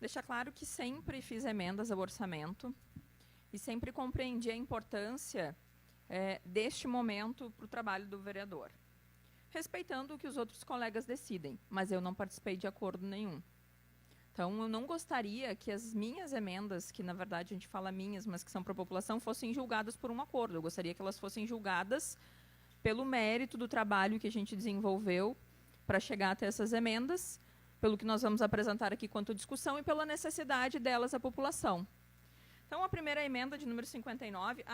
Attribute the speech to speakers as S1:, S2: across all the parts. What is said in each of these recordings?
S1: Deixar claro que sempre fiz emendas ao orçamento e sempre compreendi a importância deste momento para o trabalho do vereador, respeitando o que os outros colegas decidem, mas eu não participei de acordo nenhum. Então, eu não gostaria que as minhas emendas, que na verdade a gente fala minhas, mas que são para a população, fossem julgadas por um acordo. Eu gostaria que elas fossem julgadas pelo mérito do trabalho que a gente desenvolveu para chegar até essas emendas, pelo que nós vamos apresentar aqui quanto discussão e pela necessidade delas à população. Então, a primeira emenda de número 59,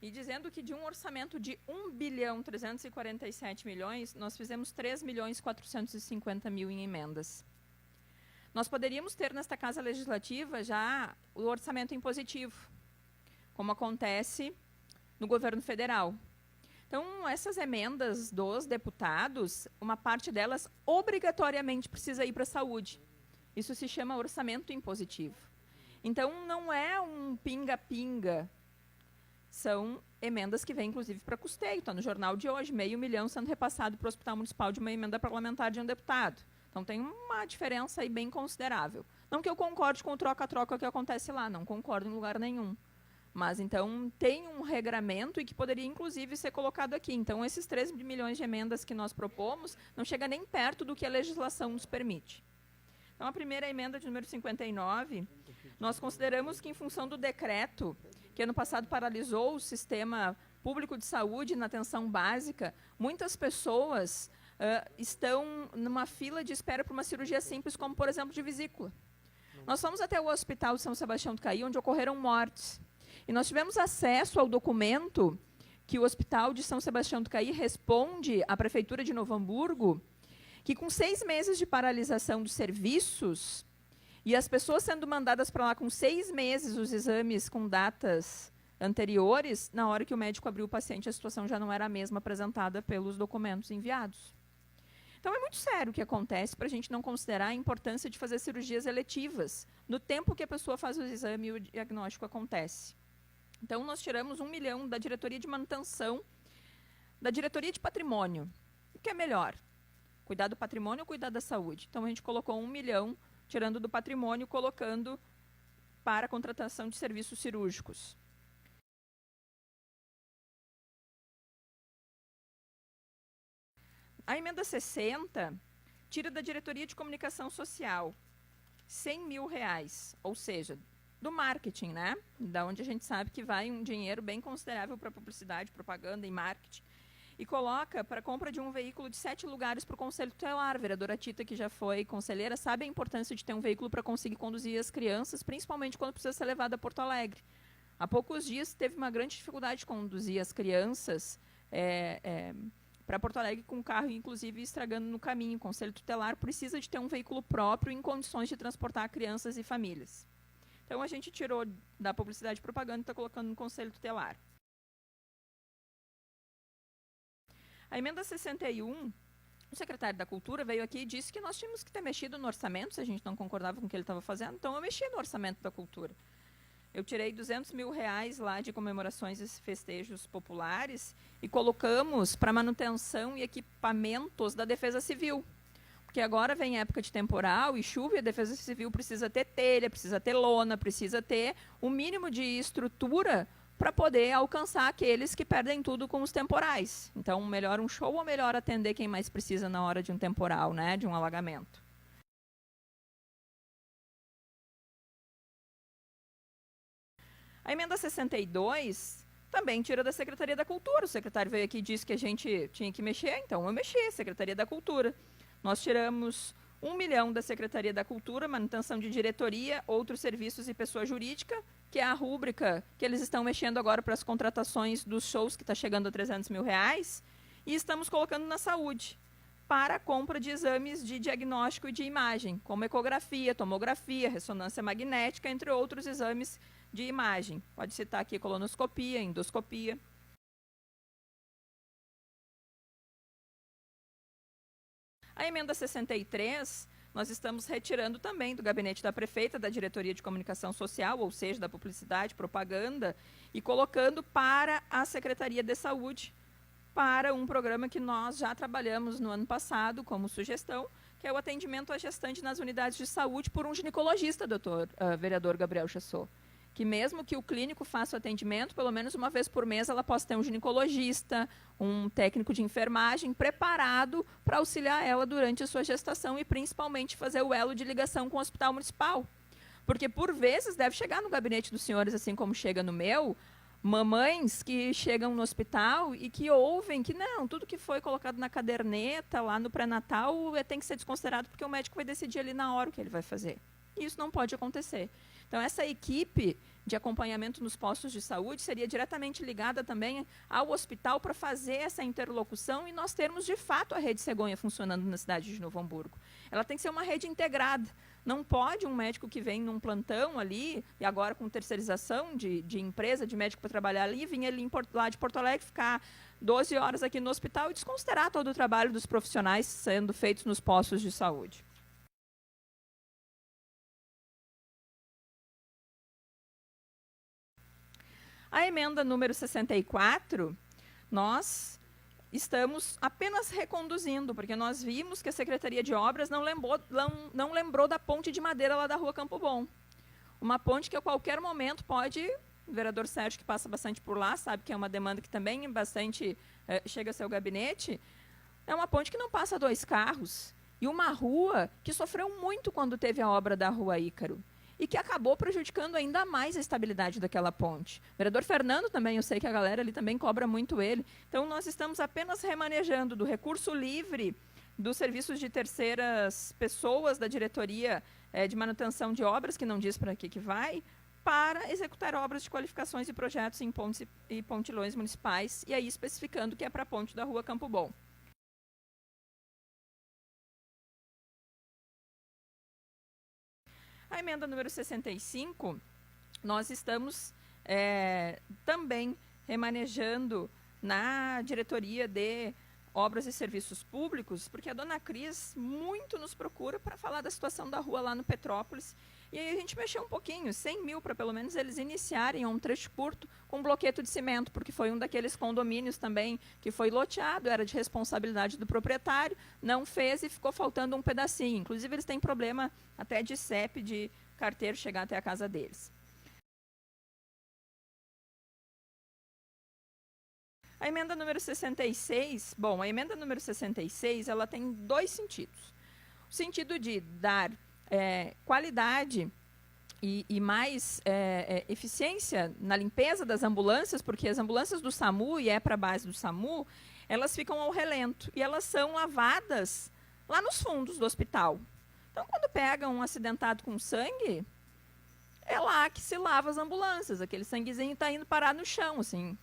S1: e dizendo que de um orçamento de 1.347 milhões, nós fizemos 3.450 mil em emendas. Nós poderíamos ter nesta Casa Legislativa já o orçamento impositivo, como acontece no governo federal. Então, essas emendas dos deputados, uma parte delas obrigatoriamente precisa ir para a saúde. Isso se chama orçamento impositivo. Então, não é um pinga-pinga. São emendas que vêm, inclusive, para custeio. Está no jornal de hoje, 500 mil sendo repassado para o Hospital Municipal de uma emenda parlamentar de um deputado. Então, tem uma diferença aí bem considerável. Não que eu concorde com o troca-troca que acontece lá, não concordo em lugar nenhum. Mas, então, tem um regramento e que poderia, inclusive, ser colocado aqui. Então, esses 3 milhões de emendas que nós propomos não chega nem perto do que a legislação nos permite. Então, a primeira emenda de número 59, nós consideramos que, em função do decreto, que ano passado paralisou o sistema público de saúde na atenção básica, muitas pessoas estão numa fila de espera para uma cirurgia simples, como, por exemplo, de vesícula. Nós fomos até o Hospital de São Sebastião do Caí, onde ocorreram mortes. E nós tivemos acesso ao documento que o Hospital de São Sebastião do Caí responde à Prefeitura de Novo Hamburgo, que com 6 meses de paralisação dos serviços, e as pessoas sendo mandadas para lá com 6 meses os exames com datas anteriores, na hora que o médico abriu o paciente, a situação já não era a mesma apresentada pelos documentos enviados. Então, é muito sério o que acontece para a gente não considerar a importância de fazer cirurgias eletivas no tempo que a pessoa faz o exame e o diagnóstico acontece. Então, nós tiramos 1 milhão da diretoria de manutenção, da diretoria de patrimônio. O que é melhor? Cuidar do patrimônio ou cuidar da saúde? Então, a gente colocou 1 milhão, tirando do patrimônio, colocando para a contratação de serviços cirúrgicos. A emenda 60 tira da diretoria de comunicação social 100 mil reais, ou seja, do marketing, né? Da onde a gente sabe que vai um dinheiro bem considerável para publicidade, propaganda e marketing, e coloca para a compra de um veículo de 7 lugares para o Conselho Tutelar. A vereadora Tita, que já foi conselheira, sabe a importância de ter um veículo para conseguir conduzir as crianças, principalmente quando precisa ser levada a Porto Alegre. Há poucos dias teve uma grande dificuldade de conduzir as crianças para Porto Alegre com o carro, inclusive, estragando no caminho. O Conselho Tutelar precisa de ter um veículo próprio em condições de transportar crianças e famílias. Então, a gente tirou da publicidade e propaganda e está colocando no Conselho Tutelar. A emenda 61, o secretário da Cultura veio aqui e disse que nós tínhamos que ter mexido no orçamento, se a gente não concordava com o que ele estava fazendo. Então, eu mexi no orçamento da cultura. Eu tirei 200 mil reais lá de comemorações e festejos populares e colocamos para manutenção e equipamentos da Defesa Civil. Porque agora vem época de temporal e chuva e a Defesa Civil precisa ter telha, precisa ter lona, precisa ter o mínimo de estrutura para poder alcançar aqueles que perdem tudo com os temporais. Então, melhor um show ou melhor atender quem mais precisa na hora de um temporal, né, de um alagamento. A emenda 62 também tira da Secretaria da Cultura. O secretário veio aqui e disse que a gente tinha que mexer, então eu mexi, Secretaria da Cultura. Nós tiramos 1 milhão da Secretaria da Cultura, manutenção de diretoria, outros serviços e pessoa jurídica, que é a rúbrica que eles estão mexendo agora para as contratações dos shows, que está chegando a 300 mil reais, e estamos colocando na saúde, para a compra de exames de diagnóstico e de imagem, como ecografia, tomografia, ressonância magnética, entre outros exames de imagem. Pode citar aqui colonoscopia, endoscopia. A emenda 63, nós estamos retirando também do gabinete da prefeita, da diretoria de comunicação social, ou seja, da publicidade, propaganda, e colocando para a Secretaria de Saúde, para um programa que nós já trabalhamos no ano passado como sugestão, que é o atendimento à gestante nas unidades de saúde por um ginecologista, vereador Gabriel Chassot. Que mesmo que o clínico faça o atendimento, pelo menos uma vez por mês ela possa ter um ginecologista, um técnico de enfermagem preparado para auxiliar ela durante a sua gestação e principalmente fazer o elo de ligação com o hospital municipal. Porque, por vezes, deve chegar no gabinete dos senhores, assim como chega no meu, mamães que chegam no hospital e que ouvem que não, tudo que foi colocado na caderneta lá no pré-natal tem que ser desconsiderado porque o médico vai decidir ali na hora o que ele vai fazer. E isso não pode acontecer. Então, essa equipe de acompanhamento nos postos de saúde seria diretamente ligada também ao hospital para fazer essa interlocução e nós termos, de fato, a rede cegonha funcionando na cidade de Novo Hamburgo. Ela tem que ser uma rede integrada. Não pode um médico que vem num plantão ali, e agora com terceirização de empresa, de médico para trabalhar ali, vir ali lá de Porto Alegre, ficar 12 horas aqui no hospital e desconsiderar todo o trabalho dos profissionais sendo feitos nos postos de saúde. A emenda número 64, nós estamos apenas reconduzindo, porque nós vimos que a Secretaria de Obras não lembrou da ponte de madeira lá da Rua Campo Bom. Uma ponte que a qualquer momento pode, o vereador Sérgio, que passa bastante por lá, sabe que é uma demanda que também bastante chega ao seu gabinete, é uma ponte que não passa 2 carros, e uma rua que sofreu muito quando teve a obra da Rua Ícaro, e que acabou prejudicando ainda mais a estabilidade daquela ponte. O vereador Fernando também, eu sei que a galera ali também cobra muito ele. Então, nós estamos apenas remanejando do recurso livre dos serviços de terceiras pessoas da diretoria de manutenção de obras, que não diz para que vai, para executar obras de qualificações e projetos em pontes e pontilhões municipais, e aí especificando que é para a ponte da Rua Campo Bom. A emenda número 65, nós estamos também remanejando na diretoria de obras e serviços públicos, porque a dona Cris muito nos procura para falar da situação da rua lá no Petrópolis. E aí a gente mexeu um pouquinho, 100 mil, para pelo menos eles iniciarem um trecho curto com um bloqueto de cimento, porque foi um daqueles condomínios também que foi loteado, era de responsabilidade do proprietário, não fez e ficou faltando um pedacinho. Inclusive, eles têm problema até de CEP, de carteiro, chegar até a casa deles. A emenda número 66, bom, a emenda número 66, ela tem 2 sentidos. O sentido de dar qualidade e mais eficiência na limpeza das ambulâncias, porque as ambulâncias do SAMU, e para a base do SAMU, elas ficam ao relento e elas são lavadas lá nos fundos do hospital. Então, quando pega um acidentado com sangue, é lá que se lava as ambulâncias. Aquele sanguezinho está indo parar no chão, assim.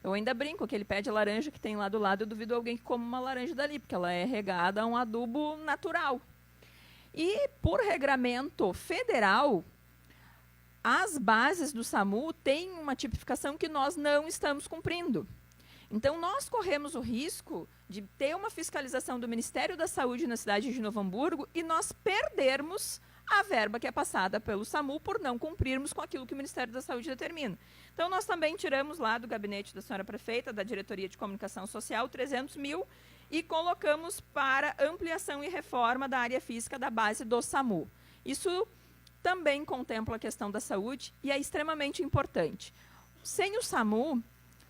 S1: Eu ainda brinco, aquele pé de laranja que tem lá do lado, eu duvido alguém que coma uma laranja dali, porque ela é regada a um adubo natural. E, por regramento federal, as bases do SAMU têm uma tipificação que nós não estamos cumprindo. Então, nós corremos o risco de ter uma fiscalização do Ministério da Saúde na cidade de Novo Hamburgo e nós perdermos a verba que é passada pelo SAMU por não cumprirmos com aquilo que o Ministério da Saúde determina. Então, nós também tiramos lá do gabinete da senhora prefeita, da Diretoria de Comunicação Social, 300 mil e colocamos para ampliação e reforma da área física da base do SAMU. Isso também contempla a questão da saúde e é extremamente importante. Sem o SAMU,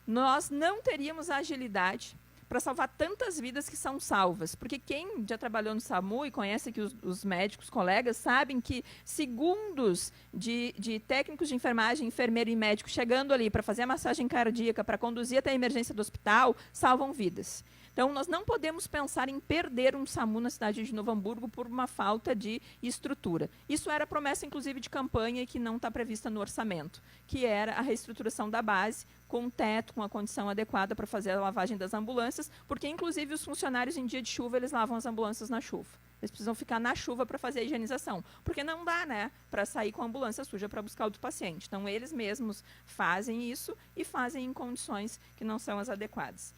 S1: nós não teríamos a agilidade para salvar tantas vidas que são salvas. Porque quem já trabalhou no SAMU e conhece aqui os médicos, colegas, sabem que segundos de técnicos de enfermagem, enfermeiro e médico chegando ali para fazer a massagem cardíaca, para conduzir até a emergência do hospital, salvam vidas. Então, nós não podemos pensar em perder um SAMU na cidade de Novo Hamburgo por uma falta de estrutura. Isso era promessa, inclusive, de campanha e que não está prevista no orçamento, que era a reestruturação da base, com teto, com a condição adequada para fazer a lavagem das ambulâncias, porque, inclusive, os funcionários, em dia de chuva, eles lavam as ambulâncias na chuva. Eles precisam ficar na chuva para fazer a higienização, porque não dá, né, para sair com a ambulância suja para buscar outro paciente. Então, eles mesmos fazem isso e fazem em condições que não são as adequadas.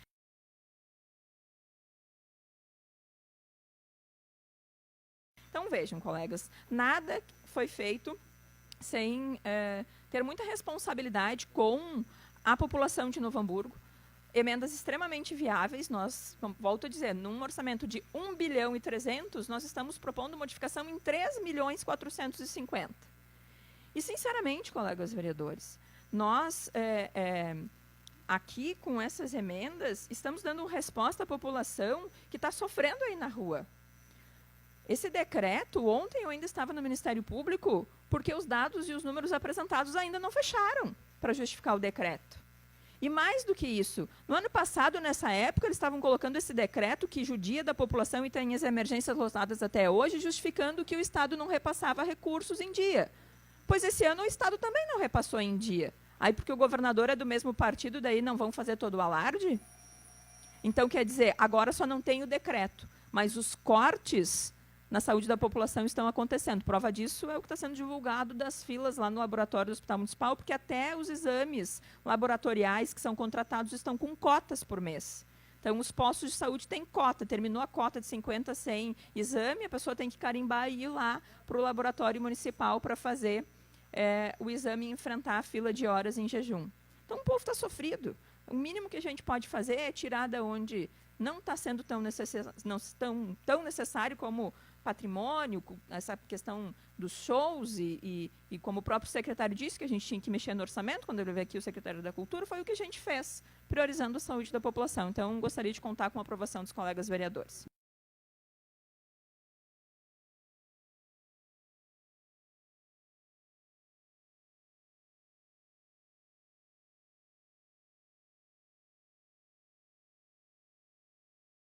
S1: Então, vejam, colegas, nada foi feito sem ter muita responsabilidade com a população de Novo Hamburgo. emendas extremamente viáveis. Nós, volto a dizer, num orçamento de 1 bilhão e 300, nós estamos propondo modificação em 3 milhões 450. E, sinceramente, colegas vereadores, nós, aqui, com essas emendas, estamos dando resposta à população que está sofrendo aí na rua. Esse decreto, ontem eu ainda estava no Ministério Público, porque os dados e os números apresentados ainda não fecharam para justificar o decreto. E mais do que isso, no ano passado, nessa época, eles estavam colocando esse decreto que judia da população e tem as emergências lotadas até hoje, justificando que o Estado não repassava recursos em dia. Pois esse ano o Estado também não repassou em dia. Aí, porque o governador é do mesmo partido, daí não vão fazer todo o alarde? Então, quer dizer, agora só não tem o decreto, mas os cortes na saúde da população estão acontecendo. Prova disso é o que está sendo divulgado das filas lá no laboratório do Hospital Municipal, porque até os exames laboratoriais que são contratados estão com cotas por mês. Então, os postos de saúde têm cota. Terminou a cota de 50, 100 exame, a pessoa tem que carimbar e ir lá para o laboratório municipal para fazer o exame e enfrentar a fila de horas em jejum. Então, o povo está sofrido. O mínimo que a gente pode fazer é tirar da onde não está sendo tão necessário como patrimônio, essa questão dos shows e como o próprio secretário disse que a gente tinha que mexer no orçamento, quando ele veio aqui o secretário da Cultura, foi o que a gente fez, priorizando a saúde da população. Então, gostaria de contar com a aprovação dos colegas vereadores.